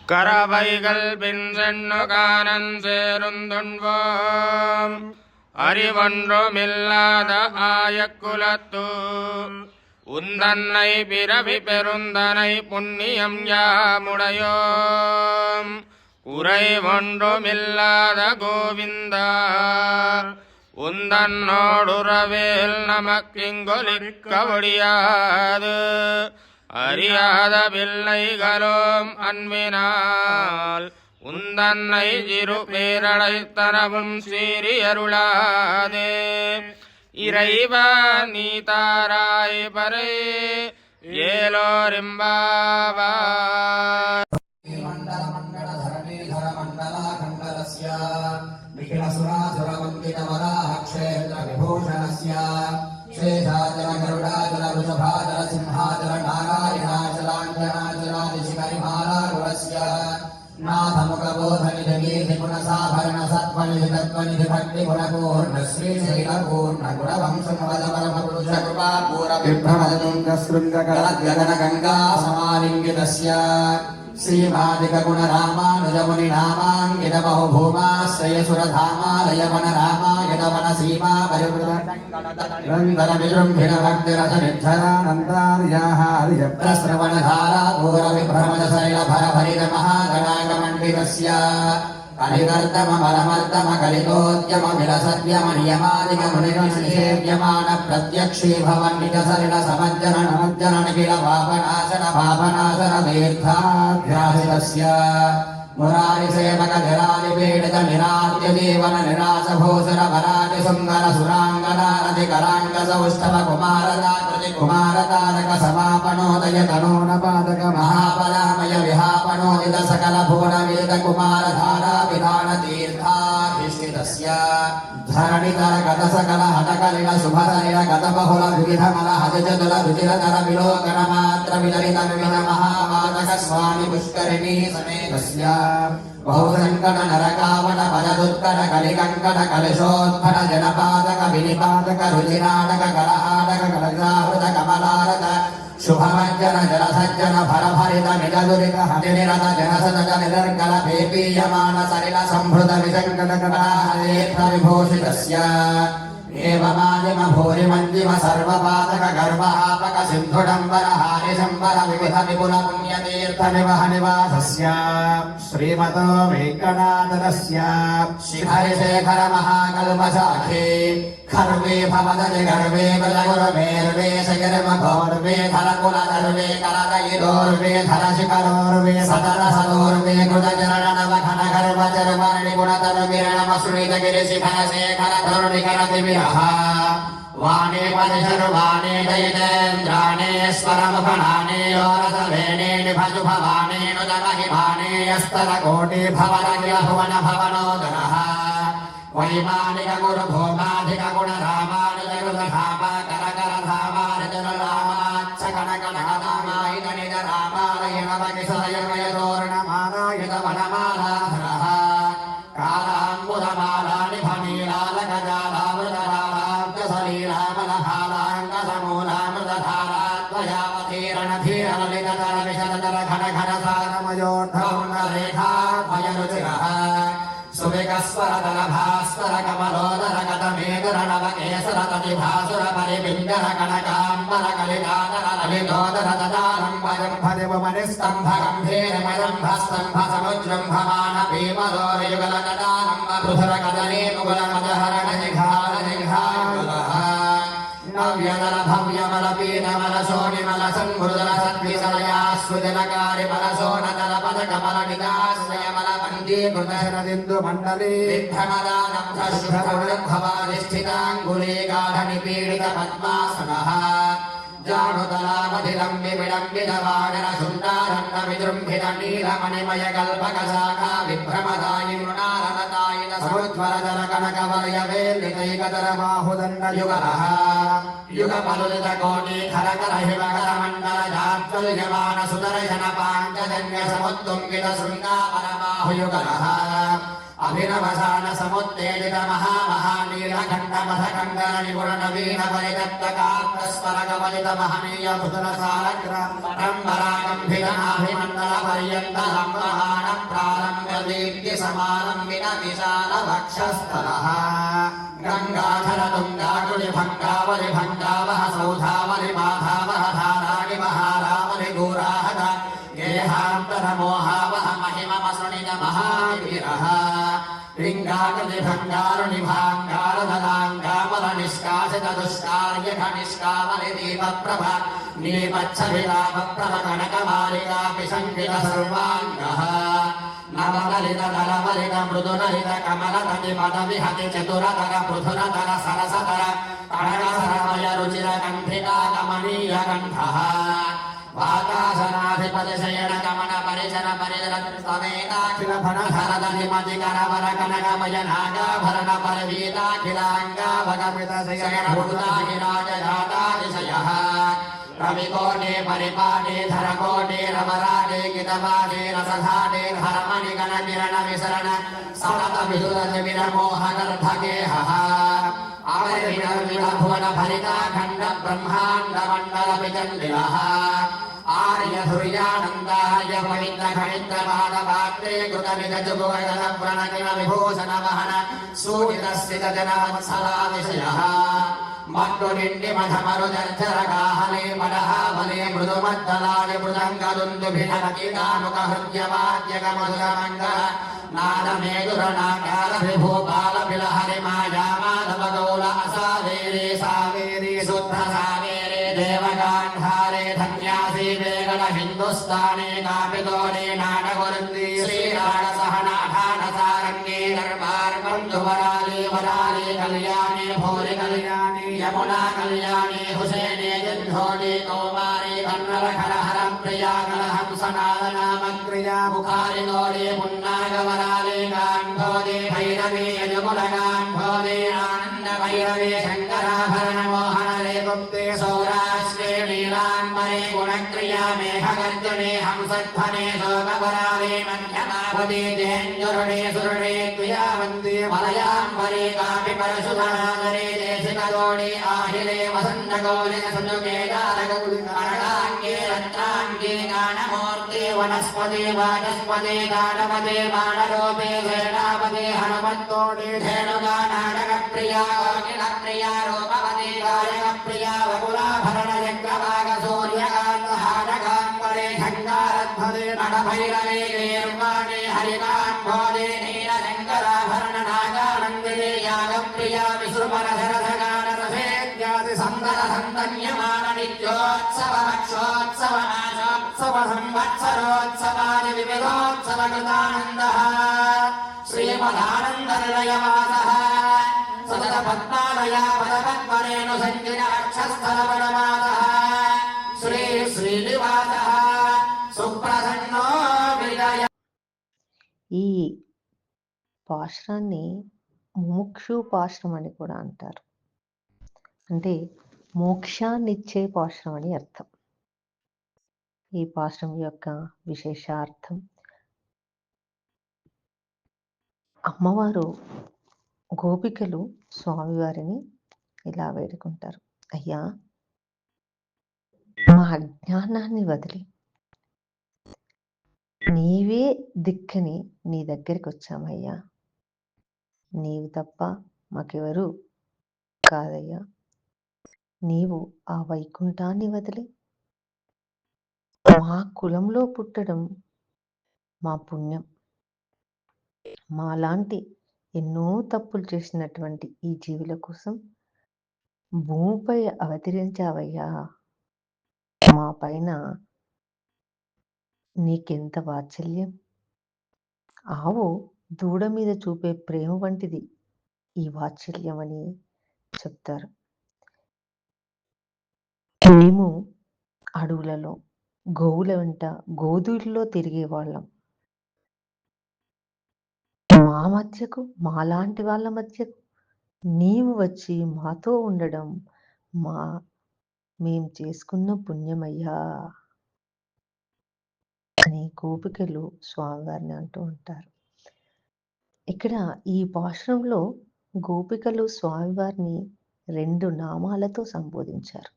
கரவைகள் பின்செண்ணுகானன் சேருந்துண்வோம் அறிவொன்றுமில்லாத ஆயக்குலத்து உந்தன்னை பிறவி பெருந்தனை புண்ணியம் யாமுடையோம் குறைவொன்றுமில்லாத கோவிந்தா உந்தன்னோடுறவேல் நமக்கிங்கொலிக்க ஒழியாது அறியாத பிள்ளைகளோம் அன்பினால் உந்தன்னை சிறு பேரடைத்தனவும் சீரியருளாதே இறைவா நீ தாராய் பரே ஏலோரிம்பாவா शेषाचल गरुडाचल वृषभाचल सिंहाचल नारायणाचलाञ्जनाचलादिशिखरिमालाकुलस्य नाथमुखबोधनिधि गुणसाभरण सत्त्वनिधि तत्त्वनिधि भक्तिगुणपूर्ण श्रीशैलपूर्णगुणवंशमवदवरमपुरुषकृपापूरविभ्रमदतुङ्गशृङ्गगणगणगङ्गा समालिङ्गितस्य श्रीमादिकगुणरामानुजमुनिनामाङ्गितबहुभूमाश्रयसुरधामालयवनरामायतवन सीमा परिवृतरन्धरविजृम्भिणभक्तिरसनिर्झरानन्दार्याहारिजप्रश्रवणधारा घोरविभ्रमदशैलभरभरितमहागणागमण्डितस्य कलिकर्दमरमर्दमकलितोद्यमविलसद्यमनियमादिकमुनिसेव्यमान प्रत्यक्षी भवन्निजसलिलसमज्जननमज्जननिखिल पापनाशन पापनाशन तीर्थाध्यासितस्य मुरारिसेवक जलादिपीडित निराद्य जीवन निरासभूषण वराजि सुन्दर सुराङ्गनारति कराङ्ग सौष्ठव कुमारदाकृति कुमारतारक समापनोदय तनोनपादक महापलामय विहापनोदित सकल भुवनवेद कुमारधारा विधान तीर्थाधिष्ठितस्य धरणितर गत सकल हटकलिल शुभसलिल गत बहुल विविधमल हजजदुल रुचिरतर विलोकन मात्र विललित विविध महावादक स्वामी पुष्करिणी समेतस्य बहुसंकट नरकावण पददुत्कट कलिकंकट कलशोत्फल जनपादक विनिपादक रुचिराडक कलहाडक कलजाहृत कमलारत शुभमज्जन जलसज्जन फलभरित निजदुरित हतिनिरत जनसदज निदर्कल पेपीयमान सलिल संभृत विसंकट कटाहरेत्र विभूषितस्य एवमादिम भूरिमञ्जिम सर्वपादक गर्भापक सिन्धुडम्बर हारिशम्बर विविध विपुल पुण्यतीर्थ निवह निवासस्य श्रीमतो वेङ्कटाचलस्य शिखरिशेखर महाकल्पशाखे खर्वे भवदति गर्वे बलगुरवेर्वे शगिर्मघोर्वे धरकुलधर्वे करदयिदोर्वे धरशिखरोर्वे सदरसदोर्वे कृतचरणनवघन गर्भचर्वर्णि गुणतरुविरणमसृतगिरिशिखरशेखर धरुणिकरतिविरः वाणे पदिशर्वाणे दयितेन्द्राणे स्वरमुखनाने योरसवेणे निभजुभवाणे नुदमहिमाने यस्तलकोटि भवनकिल भुवन भवनोदरः वैमानिक गुरु भोगाधिक गुण रामानुजकृत धामा करकर धामानुजन रामाच्छ कनकनहदामायित निज रामालयन वकिसलयमयतोरणमालायित वनमालाधरः कालाम्बुधमालानि धनीलालकजालामृतरालाङ्गसलीलामलहालाङ्गसमूलामृतधारात्वयावतीरणधीरललिततर विशदतर घन घन सारमयोद्धौण्डरेखाभयरुचिरः सुविकस्वरदल भास्वर कमलोदर गतमेदुर नवकेसर ततिभासुर परिबिम्बर कनकाम्बर कलिकादर ललितोदर ददारम्भजं भदिवमनिस्तम्भ गम्भीरमयम्भ स्तम्भ समुजृम्भमान भीमदोरयुगल ददारम्भ पृथुर कदली मुगुल मदहरण जिघार जिघारुलः नव्यदल भव्यमल पीनमल शोणिमल संभृदल सद्विसलयास्वजनकारि मल शोणदल पदकमल निदाश्रयमल कृतशरदिन्दु मण्डले विद्धमदानभवाधिष्ठिताङ्गुले गाढनिपीडित पद्मासनः जानुतलामधिलम्बि विडम्बित वानर सुन्दारन्न विजृम्भित नीलमणिमय कल्पकशाखा विभ्रमदायि मृणालतायित समुद्वरदर कनकवलयवेल्लितैकतर बाहुदण्डयुगलः युगपलुलित कोटि खरकर हिमकर मण्डल जात्वल्यमान सुदर्शन पाञ्चजन्य समुत्तुङ्गित शृङ्गापरबाहुयुगलः अभिनवसान समुत्तेजित महामहानीलकण्ठ मथकण्डन निपुण नवीन परितप्त कान्तस्वर कवलित महनीय भुतल सालग्राम परम्परा गम्भीर नाभिमण्डल पर्यन्त लम्बमान समालम्बित विशालवक्षस्थलः गङ्गाधरतुङ्गाकुलिभङ्गावलिभङ्गावः सौधावलिमाधावः धाराणिमहारावलिगूराहत गेहान्तरमोहावः महिममसृणितमहावीरः लिङ्गाकृतिभङ्गारुनिभाङ्गारधलाङ्गामलनिष्कासितदुष्कार्यघनिष्कामलिदीपप्रभ नीपच्छविलापप्रभ कनकमालिकापि सङ्गित सर्वाङ्गः नवललितदलवलित मृदुललित कमलधति पदविहति चतुरतर पृथुरतर सरसतर कनकसरमय रुचिर कण्ठिका कमनीय कण्ठः वातासनाधिपतिशयन गमन परिचर परिरत्समेताखिल फणधरदधिमति करवर कनकमय नागाभरण परिवीताखिलाङ्गाभगमित शयन भूताहिराजघातातिशयः रविकोटे परिपाटे धरकोटे रवराटे गितवाटे रसधाटे धर्मणि गणकिरण विसरण सतत विदुरज विरमोहगर्भगेहः भुवन भरिता खण्ड ब्रह्माण्ड मण्डल विचण्डिलः आर्यधुर्यानन्दार्य पवित्र खणित्र पादपात्रे कृत विगजुगुगल व्रणकिल विभूषण वहन सूचितस्थित जनवत्सला विषयः मट्टुनिण्डि मधमरुजर्जरगाहले मडहावले मृदुमद्दलाय मृदङ्गदुन्दुभिनकीतामुखहृद्यवाद्यगमधुरमङ्गल नादमेदुरनाकारविभूपालविलहरिमायामाधवगौल असावेरे सावेरे शुद्ध सावेरे देवगान्धारे धन्यासी वेगल हिन्दुस्ताने कापितोरे नाटकुरुन्दी श्रीराणसहनाठानसारण्ये दर्बार्बन्धुवराले वराले कल्याणे भोरि कल्याणे यमुना कल्याणे हुसैने युद्धोने कौमारे कन्नरखरहर प्रिया कलहंसनादनामक्रिया मुखारिगौरे पुन्नागवराले गान्धोदे भैरवे यजुकुलगान्धोदे आनन्द भैरवे शङ्कराभरण मोहनरे गुप्ते सौराष्ट्रे नीलाम्बरे गुणक्रिया मेघगर्जने हंसध्वने शोकवराले मध्यमापदे देञ्जुरुणे सुरुणे क्रियावन्ते मलयाम्बरे कापि परशुधनादरे देशिकरोणे आहिले वसन्तगौरे सुजुकेदारगौरि कनकाङ्गे रत्नाङ्गे गानमूर्ते वनस्पते वाचस्पते गानपते बाणरूपे सेनापते हनुमत्तोडे धेनुगा नाटकप्रिया कोकिलप्रिया रूपवते गायकप्रिया वकुलाभरण चक्रवाक सूर्यकान्तहाटकाम्बरे झङ्गारध्वरे नटभैरवे गैर्वाणे हरिकाम्भोदे नीलशङ्कराभरण नागानन्दिने यागप्रिया विसृमरसरसगानरसेत्यादि सन्दर सन्दन्यमान नित्योत्सव भक्षोत्सव नाशोत्सव संवत्सरोत्सवादि विविधोत्सव कृतानन्दः श्रीमदानन्दनिलयवासः सतत पद्मालया पदपद्मरेणु सञ्जिन वक्षस्थलपदवासः श्री श्रीनिवासः सुप्रसन्नो विजय. ఈ పాశ్రాన్ని ముముక్షు పాశ్రం అని కూడా అంటారు. అంటే మోక్షాన్నిచ్చే పాశ్రం అని అర్థం. ఈ పాశ్రం యొక్క విశేషార్థం, అమ్మవారు గోపికలు స్వామివారిని ఇలా వేడుకుంటారు. అయ్యా, మా అజ్ఞానాన్ని వదిలి నీవే దిక్కని నీ దగ్గరికి వచ్చామయ్యా. నీవు తప్ప మాకెవరు కాదయ్యా. నీవు ఆ వైకుంఠాన్ని వదిలి మా కులంలో పుట్టడం మా పుణ్యం. మాలాంటి ఎన్నో తప్పులు చేసినటువంటి ఈ జీవుల కోసం భూమిపై అవతరించావయ్యా. మా పైన నీకెంత వాత్సల్యం. ఆవు దూడ మీద చూపే ప్రేమ వంటిది ఈ వాత్సల్యం అని చెప్తారు. మేము అడవులలో గోవుల వెంట గోధుల్లో తిరిగేవాళ్ళం. మా మధ్యకు, మాలాంటి వాళ్ళ మధ్యకు నీవు వచ్చి మాతో ఉండడం మేం చేసుకున్న పుణ్యమయ్యా అని గోపికలు స్వామివారిని అంటూ ఉంటారు. ఇక్కడ ఈ పాశ్రంలో గోపికలు స్వామివారిని 2 నామాలతో సంబోధించారు.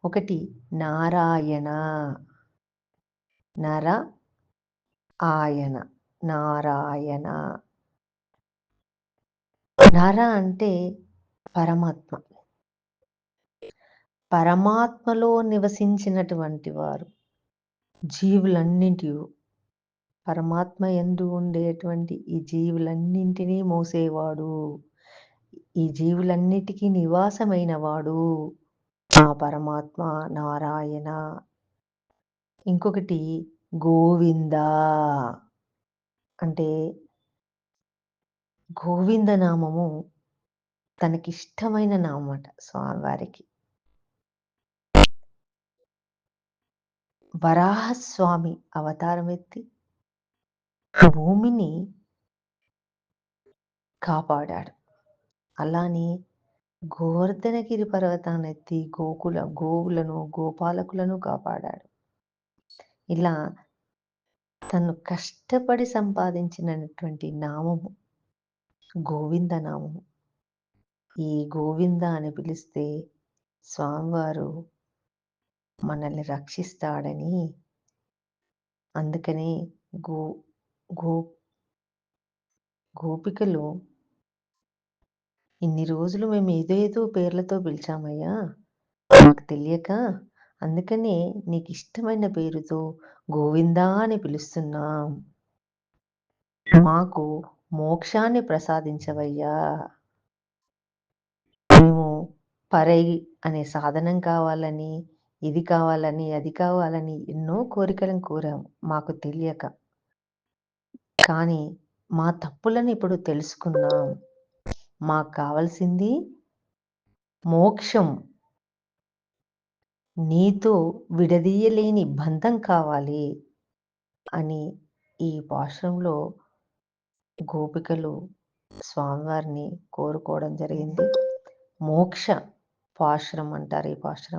ఒకటి నారాయణ, నర ఆయన. నారాయణ. నర అంటే పరమాత్మ. పరమాత్మలో నివసించినటువంటి వారు. జీవులన్నింటి పరమాత్మ యందు ఉండేటువంటి ఈ జీవులన్నింటినీ మోసేవాడు. ఈ జీవులన్నిటికీ నివాసమైన వాడు ఆ పరమాత్మ నారాయణ. ఇంకొకటి గోవింద అంటే గోవింద నామము తనకిష్టమైన నామమట స్వామివారికి. వరాహస్వామి అవతారం ఎత్తి భూమిని కాపాడాడు. అలానే గోవర్ధనగిరి పర్వతాన్నెత్తి గోవులను, గోపాలకులను కాపాడాడు. ఇలా తను కష్టపడి సంపాదించినటువంటి నామము గోవింద నామము. ఈ గోవింద అని పిలిస్తే స్వామివారు మనల్ని రక్షిస్తాడని అందుకని గో గో గోపికలు ఇన్ని రోజులు మేము ఏదేదో పేర్లతో పిలిచామయ్యా నాకు తెలియక, అందుకనే నీకు ఇష్టమైన పేరుతో గోవిందా అని పిలుస్తున్నాం. మాకు మోక్షాన్ని ప్రసాదించవయ్యా. మేము పరై అనే సాధనం కావాలని, ఇది కావాలని, అది కావాలని ఎన్నో కోరికలను కోరాము మాకు తెలియక. కానీ మా తప్పులను ఇప్పుడు తెలుసుకున్నాం. మాకు కావాల్సింది మోక్షం. నీతో విడదీయలేని బంధం కావాలి అని ఈ పాశురంలో గోపికలు స్వామివారిని కోరుకోవడం జరిగింది. మోక్ష పాశురం అంటారు ఈ పాశురం.